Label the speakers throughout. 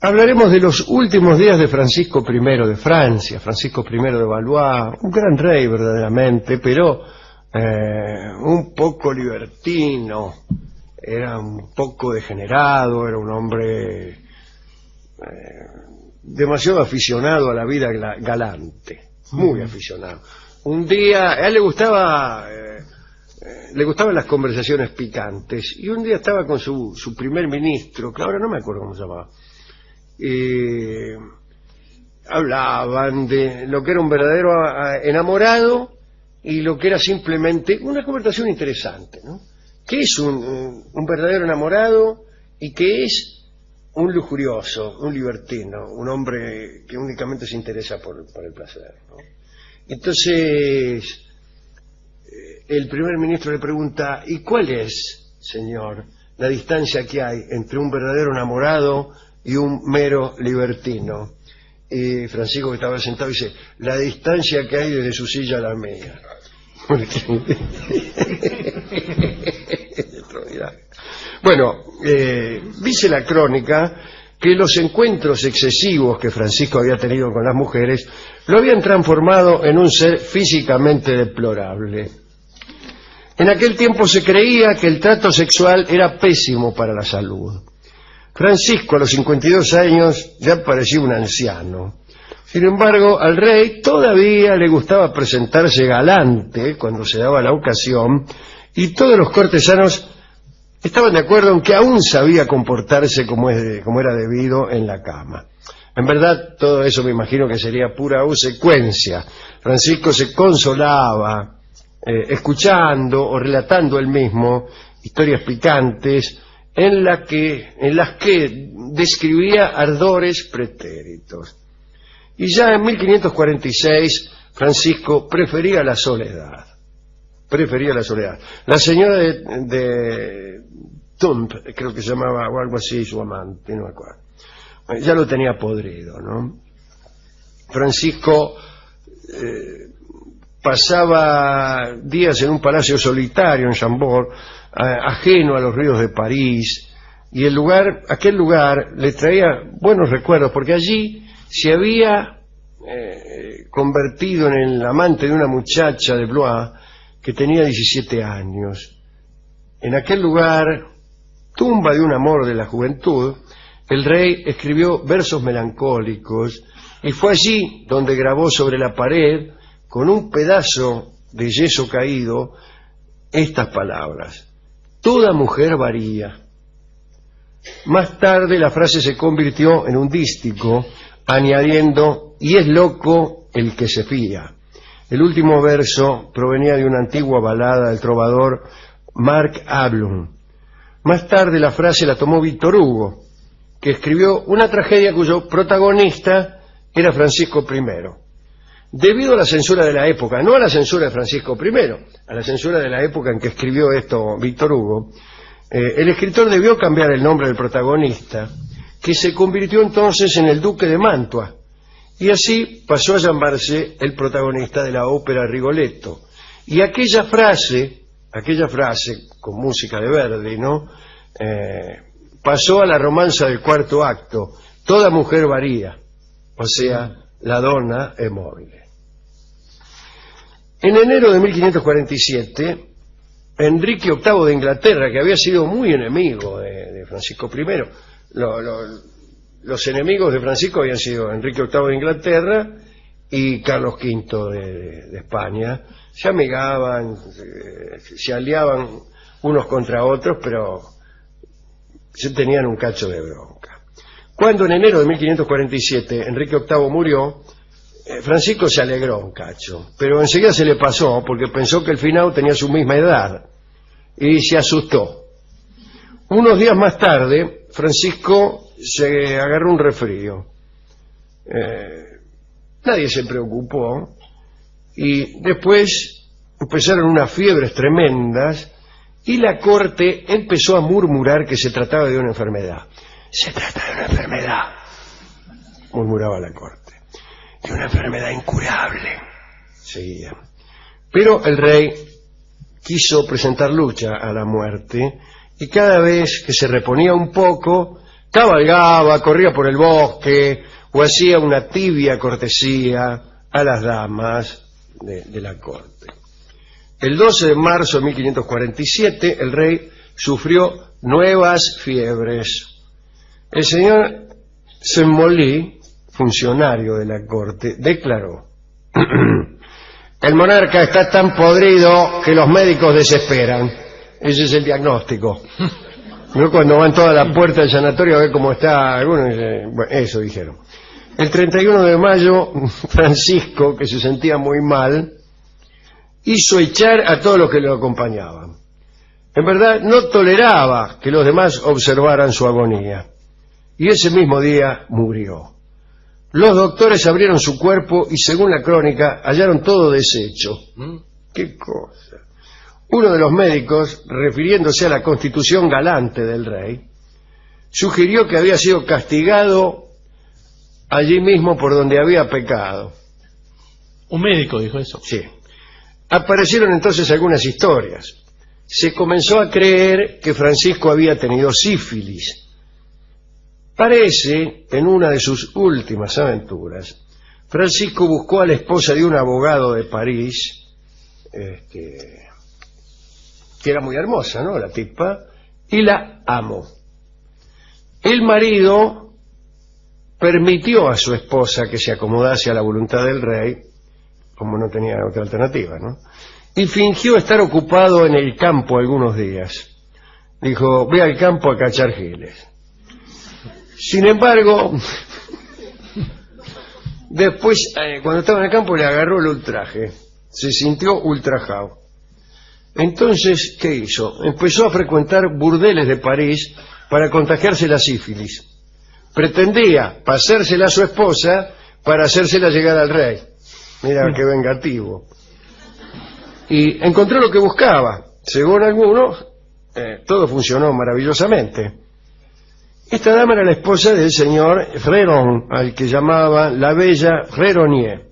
Speaker 1: Hablaremos de los últimos días de Francisco I de Francia, Francisco I de Valois, un gran rey verdaderamente, pero un poco libertino, era un poco degenerado, era un hombre demasiado aficionado a la vida galante, muy aficionado. Un día, a él le gustaban las conversaciones picantes, y un día estaba con su primer ministro, que ahora no me acuerdo cómo se llamaba. Hablaban de lo que era un verdadero enamorado y lo que era simplemente una conversación interesante, ¿no? ¿Qué es un verdadero enamorado y qué es un lujurioso, un libertino, un hombre que únicamente se interesa por el placer, ¿no? Entonces el primer ministro le pregunta: ¿y cuál es, señor, la distancia que hay entre un verdadero enamorado y un mero libertino? Y Francisco, que estaba sentado, dice: la distancia que hay desde su silla a la mía. Bueno, dice la crónica que los encuentros excesivos que Francisco había tenido con las mujeres lo habían transformado en un ser físicamente deplorable. En aquel tiempo se creía que el trato sexual era pésimo para la salud. Francisco, a los 52 años, ya parecía un anciano. Sin embargo, al rey todavía le gustaba presentarse galante cuando se daba la ocasión, y todos los cortesanos estaban de acuerdo en que aún sabía comportarse como era debido en la cama. En verdad, todo eso me imagino que sería pura obsecuencia. Francisco se consolaba escuchando o relatando él mismo historias picantes en las que describía ardores pretéritos. Y ya en 1546 Francisco prefería la soledad. La señora de Tump, creo que se llamaba, o algo así, su amante, no me acuerdo, ya lo tenía podrido, ¿no? Francisco pasaba días en un palacio solitario en Chambord, ajeno a los ríos de París, y aquel lugar le traía buenos recuerdos, porque allí se había convertido en el amante de una muchacha de Blois que tenía 17 años. En aquel lugar, tumba de un amor de la juventud, el rey escribió versos melancólicos, y fue allí donde grabó sobre la pared, con un pedazo de yeso caído, estas palabras: toda mujer varía. Más tarde la frase se convirtió en un dístico, añadiendo: y es loco el que se fía. El último verso provenía de una antigua balada del trovador Marc Ablum. Más tarde la frase la tomó Víctor Hugo, que escribió una tragedia cuyo protagonista era Francisco I. Debido a la censura de la época, no a la censura de Francisco I, a la censura de la época en que escribió esto Víctor Hugo, el escritor debió cambiar el nombre del protagonista, que se convirtió entonces en el duque de Mantua, y así pasó a llamarse el protagonista de la ópera Rigoletto. Y aquella frase con música de Verdi, ¿no? Pasó a la romanza del cuarto acto: toda mujer varía, o sea, la donna è mobile. En enero de 1547, Enrique VIII de Inglaterra, que había sido muy enemigo de Francisco I, los enemigos de Francisco habían sido Enrique VIII de Inglaterra y Carlos V de España. Se amigaban, se aliaban unos contra otros, pero se tenían un cacho de bronca. Cuando en enero de 1547 Enrique VIII murió, Francisco se alegró un cacho, pero enseguida se le pasó porque pensó que el finado tenía su misma edad y se asustó. Unos días más tarde, Francisco se agarró un resfrío. Nadie se preocupó y después empezaron unas fiebres tremendas y la corte empezó a murmurar que se trataba de una enfermedad. Se trata de una enfermedad, murmuraba la corte, de una enfermedad incurable, seguía. Pero el rey quiso presentar lucha a la muerte y cada vez que se reponía un poco cabalgaba, corría por el bosque o hacía una tibia cortesía a las damas de la corte. El 12 de marzo de 1547 el rey sufrió nuevas fiebres. El señor Semolí, funcionario de la corte, declaró: el monarca está tan podrido que los médicos desesperan. Ese es el diagnóstico. Yo cuando van toda la puerta del sanatorio a ver cómo está, algunos dicen, bueno, eso dijeron. El 31 de mayo, Francisco, que se sentía muy mal, hizo echar a todos los que lo acompañaban. En verdad, no toleraba que los demás observaran su agonía. Y ese mismo día murió. Los doctores abrieron su cuerpo y, según la crónica, hallaron todo deshecho. ¿Qué cosa? Uno de los médicos, refiriéndose a la constitución galante del rey, sugirió que había sido castigado allí mismo por donde había pecado.
Speaker 2: Un médico dijo eso.
Speaker 1: Sí. Aparecieron entonces algunas historias. Se comenzó a creer que Francisco había tenido sífilis. Parece, en una de sus últimas aventuras, Francisco buscó a la esposa de un abogado de París, que era muy hermosa, ¿no?, la tipa, y la amó. El marido permitió a su esposa que se acomodase a la voluntad del rey, como no tenía otra alternativa, ¿no?, y fingió estar ocupado en el campo algunos días. Dijo: ve al campo a cachar giles. Sin embargo, después, cuando estaba en el campo, le agarró el ultraje. Se sintió ultrajado. Entonces, ¿qué hizo? Empezó a frecuentar burdeles de París para contagiarse la sífilis. Pretendía pasársela a su esposa para hacérsela llegar al rey. Mira qué vengativo. Y encontró lo que buscaba. Según algunos, todo funcionó maravillosamente. Esta dama era la esposa del señor Fréron, al que llamaba la bella Fréronier.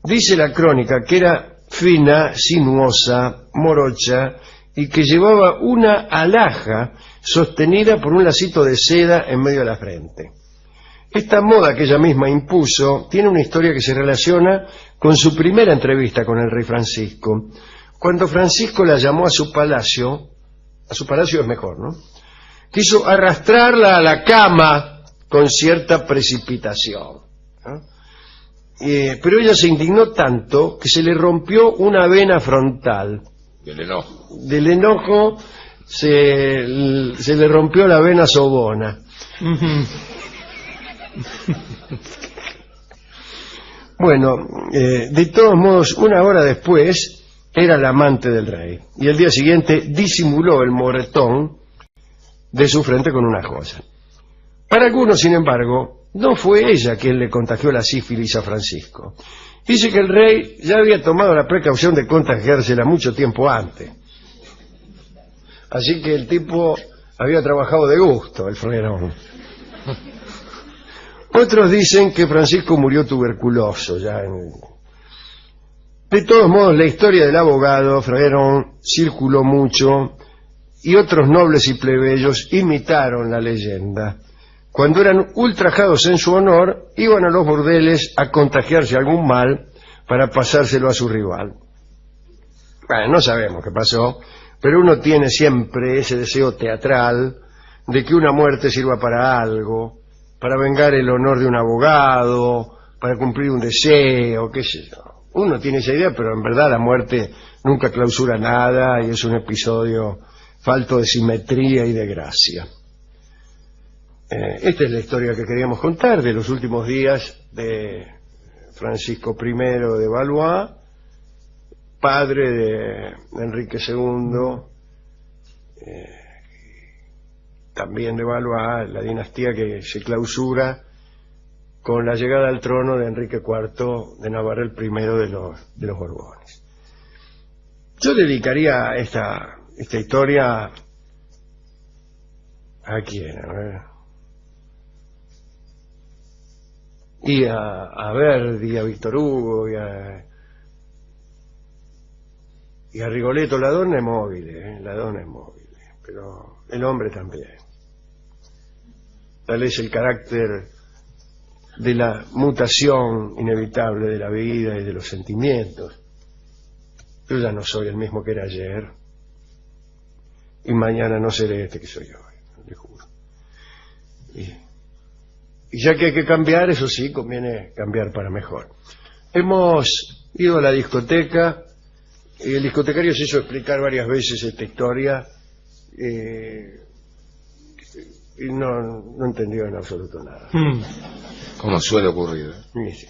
Speaker 1: Dice la crónica que era fina, sinuosa, morocha, y que llevaba una alhaja sostenida por un lacito de seda en medio de la frente. Esta moda que ella misma impuso tiene una historia que se relaciona con su primera entrevista con el rey Francisco, cuando Francisco la llamó a su palacio es mejor, ¿no?, quiso arrastrarla a la cama con cierta precipitación, ¿no? Pero ella se indignó tanto que se le rompió una vena frontal.
Speaker 3: Del enojo.
Speaker 1: Del enojo se le rompió la vena sobona. Bueno, de todos modos, una hora después era la amante del rey, y el día siguiente disimuló el moretón de su frente con una joya. Para algunos, sin embargo, no fue ella quien le contagió la sífilis a Francisco. Dice que el rey ya había tomado la precaución de contagiársela mucho tiempo antes. Así que el tipo había trabajado de gusto, el Frérón. Otros dicen que Francisco murió tuberculoso ya De todos modos, la historia del abogado Frérón circuló mucho y otros nobles y plebeyos imitaron la leyenda. Cuando eran ultrajados en su honor, iban a los burdeles a contagiarse algún mal para pasárselo a su rival. Bueno, no sabemos qué pasó, pero uno tiene siempre ese deseo teatral de que una muerte sirva para algo, para vengar el honor de un abogado, para cumplir un deseo, qué sé yo. Uno tiene esa idea, pero en verdad la muerte nunca clausura nada y es un episodio falto de simetría y de gracia. Esta es la historia que queríamos contar de los últimos días de Francisco I de Valois, padre de Enrique II, también de Valois, la dinastía que se clausura con la llegada al trono de Enrique IV de Navarra, el primero de los Borbones. Yo dedicaría esta historia a quién, a ver, y a Verdi, a Víctor Hugo y a Rigoletto. La donna es móvil, pero el hombre también. tal es el carácter de la mutación inevitable de la vida y de los sentimientos. Yo ya no soy el mismo que era ayer, y mañana no seré este que soy hoy, le juro. Y ya que hay que cambiar, eso sí, conviene cambiar para mejor. Hemos ido a la discoteca y el discotecario se hizo explicar varias veces esta historia y no entendió en absoluto nada.
Speaker 3: Como suele ocurrir.
Speaker 1: Sí.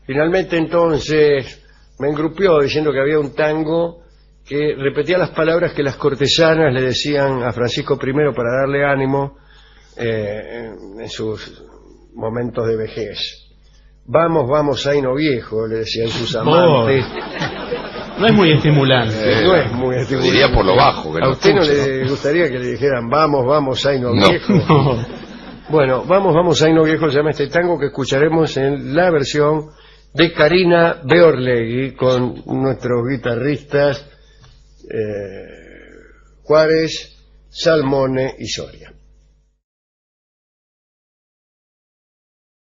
Speaker 1: Finalmente entonces me engrupió diciendo que había un tango que repetía las palabras que las cortesanas le decían a Francisco I para darle ánimo en sus momentos de vejez. Vamos, vamos, Zaino viejo, le decían sus amantes.
Speaker 2: No es muy estimulante.
Speaker 1: No es muy estimulante.
Speaker 3: Diría por lo bajo. Que
Speaker 1: ¿A
Speaker 3: no
Speaker 1: usted no
Speaker 3: escucha,
Speaker 1: le gustaría que le dijeran vamos, vamos, Zaino
Speaker 3: No.
Speaker 1: viejo?
Speaker 2: No.
Speaker 1: Bueno, vamos, vamos, Zaino viejo, se llama este tango que escucharemos en la versión de Karina Beorlegui con nuestros guitarristas Juárez, Salmone y Soria.